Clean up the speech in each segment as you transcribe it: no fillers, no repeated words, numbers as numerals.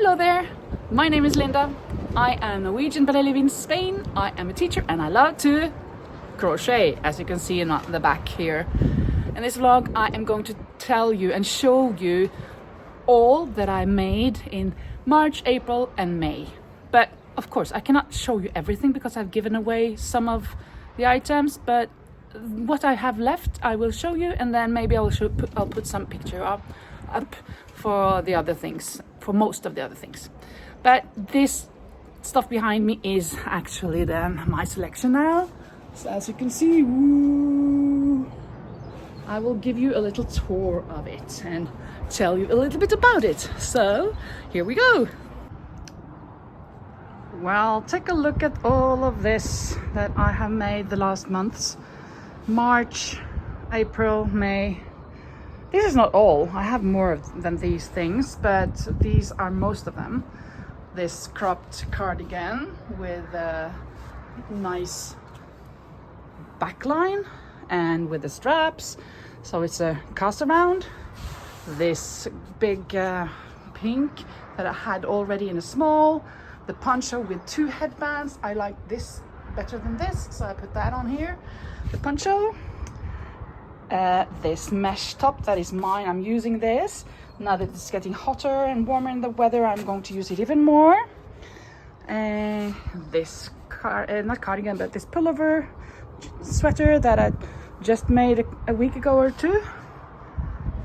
Hello there, my name is Linda. I am Norwegian but I live in Spain. I am a teacher and I love to crochet, as you can see in the back here. In this vlog I am going to tell you and show you all that I made in March, April and May. But of course I cannot show you everything because I've given away some of the items, but what I have left I will show you, and then maybe I'll put some picture up for the other things, for most of the other things. But this stuff behind me is actually then my selection now. So as you can see, woo, I will give you a little tour of it and tell you a little bit about it. So here we go. Well, take a look at all of this that I have made the last months. March, April, May. This is not all. I have more than these things, but these are most of them. This cropped cardigan with a nice backline and with the straps, so it's a cast around. This big pink that I had already in a small. The poncho with 2 headbands. I like this better than this, so I put that on here. The poncho. This mesh top that is mine. I'm using this now that it's getting hotter and warmer in the weather. I'm going to use it even more. This not cardigan, but this pullover sweater that I just made a week ago or two,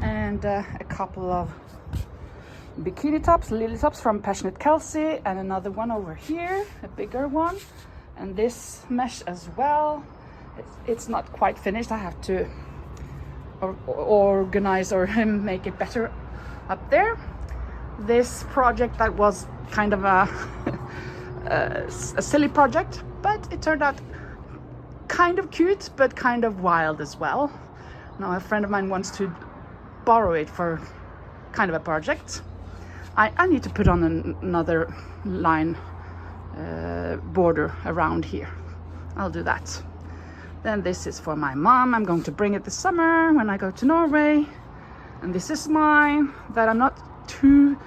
and a couple of bikini tops, lily tops from Passionate Kelsey, and another one over here, a bigger one, and this mesh as well. It's not quite finished. I have to organize or make it better up there. This project that was kind of a silly project, but it turned out kind of cute but kind of wild as well. Now a friend of mine wants to borrow it for kind of a project. I need to put on another line border around here. I'll do that. Then this is for my mom. I'm going to bring it this summer when I go to Norway. And this is mine that I'm not too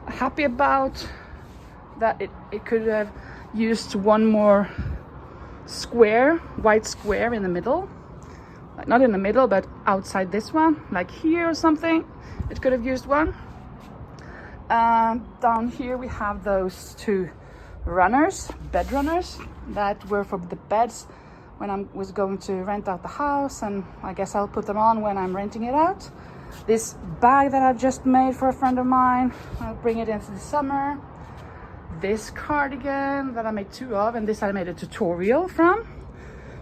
happy about, that it could have used one more square, white square in the middle. Like not in the middle, but outside this one, like here or something. It could have used one. Down here we have those 2 runners, bed runners, that were for the beds when I was going to rent out the house, and I guess I'll put them on when I'm renting it out. This bag that I've just made for a friend of mine, I'll bring it into the summer. This cardigan that I made 2 of, and this I made a tutorial from.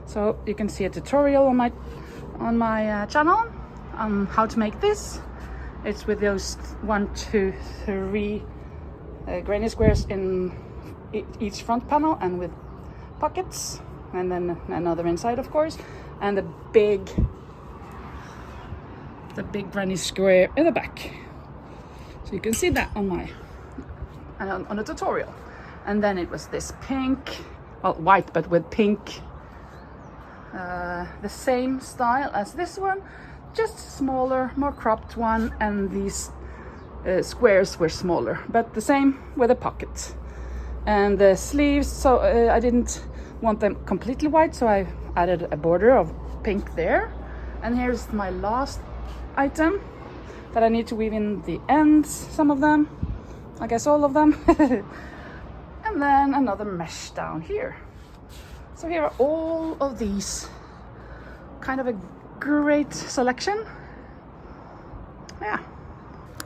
So you can see a tutorial on my channel on how to make this. It's with those 1, 2, 3 granny squares in each front panel, and with pockets, and then another inside, of course, and the big granny square in the back. So you can see that on the tutorial. And then it was this pink, well, white but with pink, the same style as this one, just smaller, more cropped one, and these squares were smaller, but the same with a pocket. And the sleeves, so I didn't want them completely white, so I added a border of pink there. And here's my last item that I need to weave in the ends, some of them, I guess all of them. And then another mesh down here. So here are all of these, kind of a great selection. Yeah.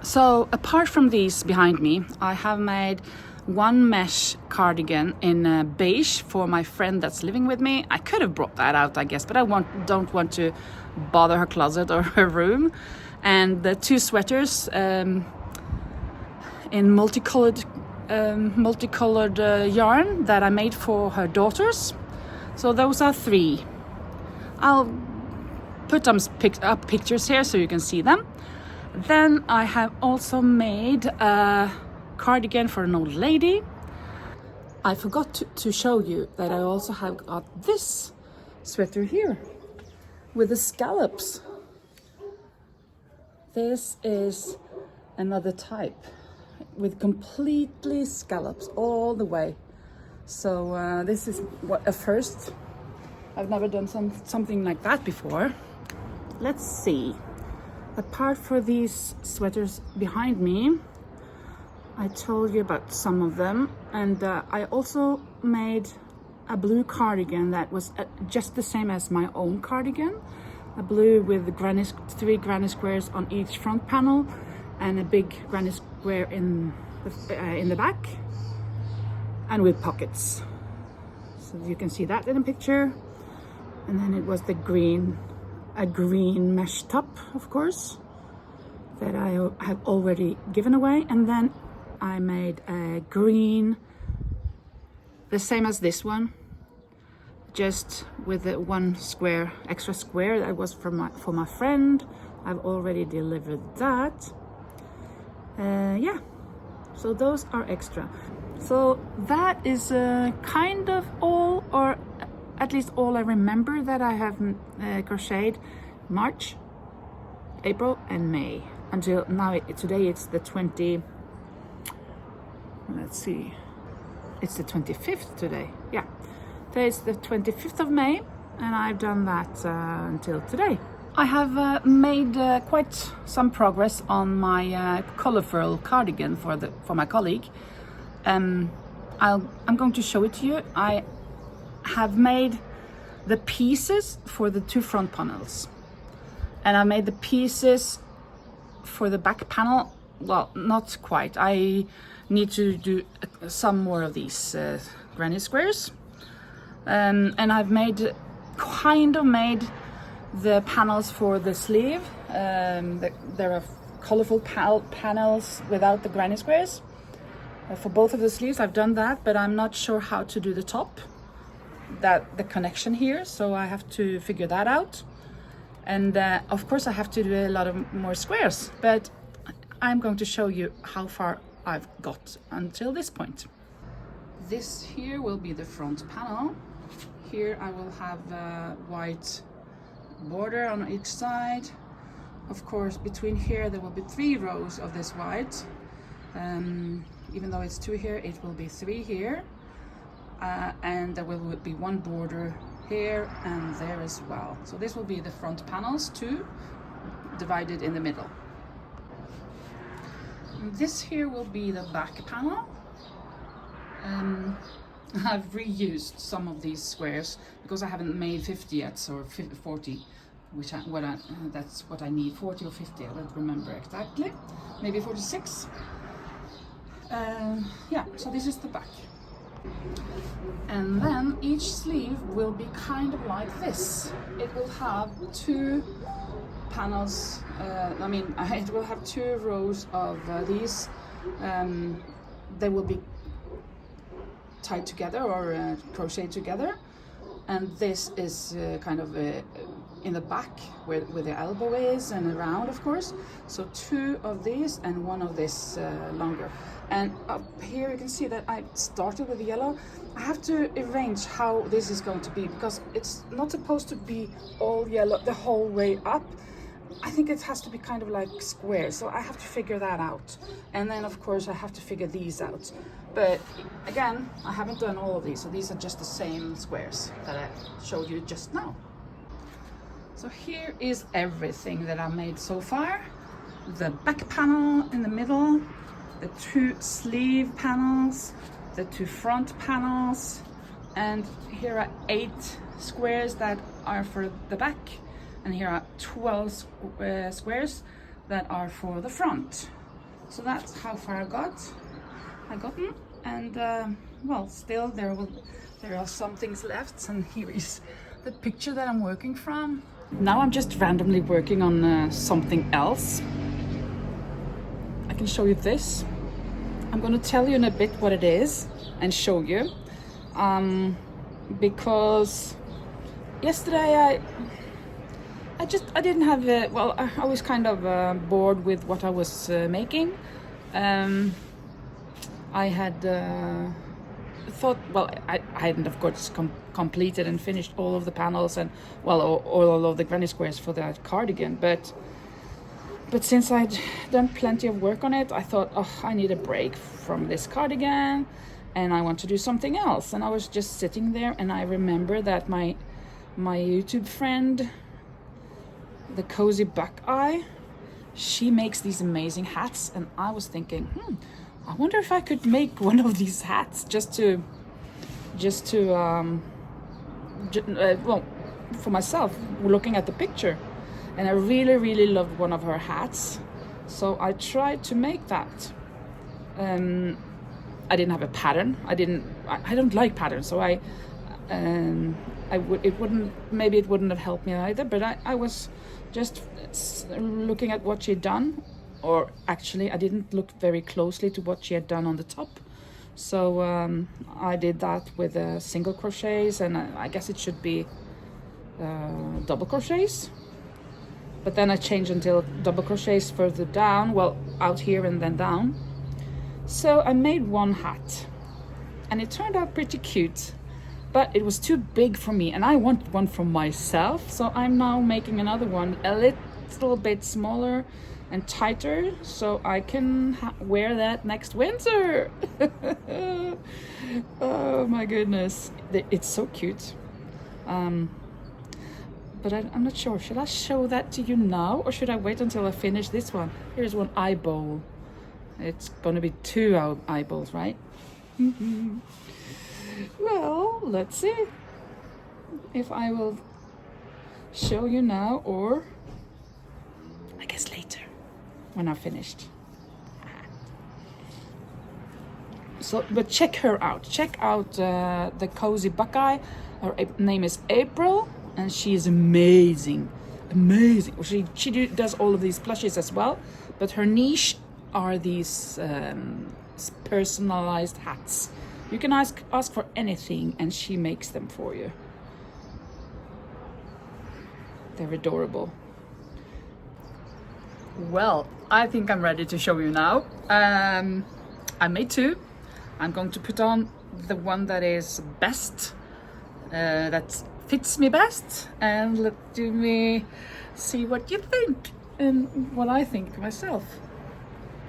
So apart from these behind me, I have made one mesh cardigan in beige for my friend that's living with me. I could have brought that out, I guess, but I don't want to bother her closet or her room. And the 2 sweaters in multicolored yarn that I made for her daughters. So those are 3. I'll put some pictures here so you can see them. Then I have also made a cardigan for an old lady. I forgot to show you that I also have got this sweater here with the scallops. This is another type with completely scallops all the way. So this is what a first. I've never done something like that before. Let's see. Apart for these sweaters behind me, I told you about some of them, and I also made a blue cardigan that was just the same as my own cardigan. A blue with three granny squares on each front panel and a big granny square in the back, and with pockets. So you can see that in the picture. And then it was a green mesh top, of course, that I have already given away. And then I made a green, the same as this one, just with the one extra square that was for my friend. I've already delivered that. Yeah, so those are extra. So that is kind of all, or at least all I remember that I have crocheted March, April and May until now. Today it's the 20, let's see, it's the 25th today. Yeah, today is the 25th of May, and I've done that until today. I have made quite some progress on my colorful cardigan for my colleague. I'm going to show it to you. I have made the pieces for the two front panels, and I made the pieces for the back panel. Well, not quite. I need to do some more of these granny squares, and I've made the panels for the sleeve. There are colorful panels without the granny squares for both of the sleeves. I've done that, but I'm not sure how to do the top, the connection here, so I have to figure that out. And of course I have to do a lot of more squares, but I'm going to show you how far I've got until this point. This here will be the front panel. Here I will have a white border on each side. Of course, between here there will be 3 rows of this white. Even though it's 2 here, it will be 3 here. And there will be 1 border here and there as well. So this will be the front panels, 2 divided in the middle. And this here will be the back panel. I've reused some of these squares because I haven't made 50 yet, or 40, that's what I need, 40 or 50, I don't remember exactly, maybe 46. Yeah, so this is the back. And then each sleeve will be kind of like this. It will have 2 panels, it will have 2 rows of these. They will be tied together or crocheted together, and this is kind of in the back where the elbow is, and around, of course. So 2 of these and 1 of this longer. And up here you can see that I started with the yellow. I have to arrange how this is going to be, because it's not supposed to be all yellow the whole way up. I think it has to be kind of like square, so I have to figure that out. And then of course I have to figure these out. But again, I haven't done all of these, so these are just the same squares that I showed you just now. So here is everything that I made so far. The back panel in the middle, the 2 sleeve panels, the 2 front panels, and here are 8 squares that are for the back, and here are 12 squares that are for the front. So that's how far I've gotten, and well, still there are some things left, and here is the picture that I'm working from. Now I'm just randomly working on something else. I can show you this. I'm going to tell you in a bit what it is and show you, because yesterday I didn't have I was kind of bored with what I was making. I had thought, I hadn't of course completed and finished all of the panels and all of the granny squares for that cardigan, but but since I'd done plenty of work on it, I thought, oh, I need a break from this cardigan and I want to do something else. And I was just sitting there, and I remember that my YouTube friend, the Cozy Buckeye, she makes these amazing hats, and I was thinking, I wonder if I could make one of these hats well, for myself, looking at the picture. And I really loved one of her hats, so I tried to make that. I didn't have a pattern. I don't like patterns, so maybe it wouldn't have helped me either, but I was just looking at what she'd done, or actually I didn't look very closely to what she had done on the top. So I did that with single crochets, and I guess it should be double crochets. But then I changed until double crochets further down, well, out here and then down. So I made one hat, and it turned out pretty cute, but it was too big for me, and I want one for myself. So I'm now making another one a little bit smaller and tighter, so I can wear that next winter. Oh my goodness, it's so cute. But I'm not sure, should I show that to you now, or should I wait until I finish this one? Here's one eye bowl. It's gonna be 2 eyeballs, right? Well, let's see if I will show you now, or I guess later when I've finished. So, but check her out. Check out the Cozy Buckeye. Her name is April, and she is amazing. She does all of these plushies as well, but her niche are these personalized hats. You can ask for anything, and she makes them for you. They're adorable. Well, I think I'm ready to show you now. I made 2. I'm going to put on the one that is best, that fits me best, and let me see what you think and what I think myself.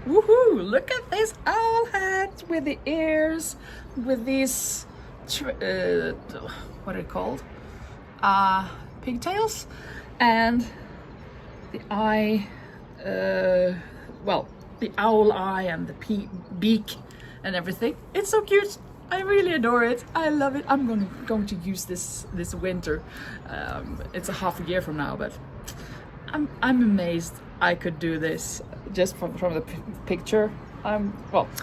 Woohoo! Look at this owl hat with the ears, with these what are they called? Pigtails, and the eye. Well, the owl eye and the beak and everything. It's so cute. I really adore it. I love it. I'm going to use this winter. It's a half a year from now, but I'm amazed I could do this just from the picture. I'm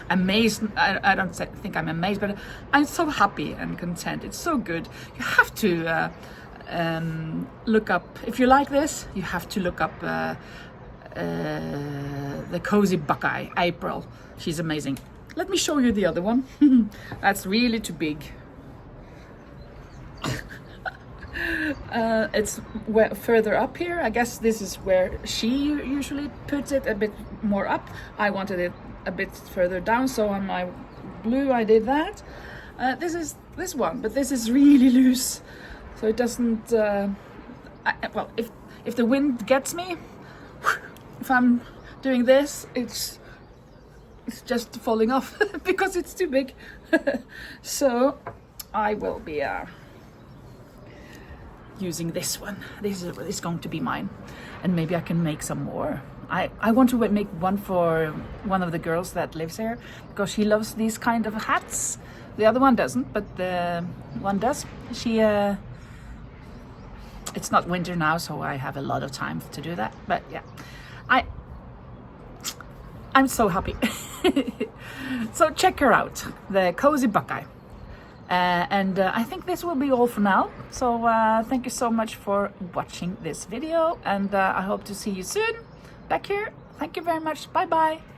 amazed. I don't think I'm amazed, but I'm so happy and content. It's so good. You have to look up, if you like this, you have to look up the Cozy Buckeye, April. She's amazing. Let me show you the other one. That's really too big. It's further up here. I guess this is where she usually puts it, a bit more up. I wanted it a bit further down, so on my blue I did that. This is this one, but this is really loose, so it doesn't. Well, if the wind gets me, if I'm doing this, it's just falling off because it's too big. So I will be using this one. This is going to be mine, and maybe I can make some more. I want to make one for one of the girls that lives here, because she loves these kind of hats. The other one doesn't, but the one does. She it's not winter now, so I have a lot of time to do that. But yeah, I'm so happy. So check her out, the Cozy Buckeye. And I think this will be all for now. So thank you so much for watching this video, and I hope to see you soon back here. Thank you very much. Bye bye.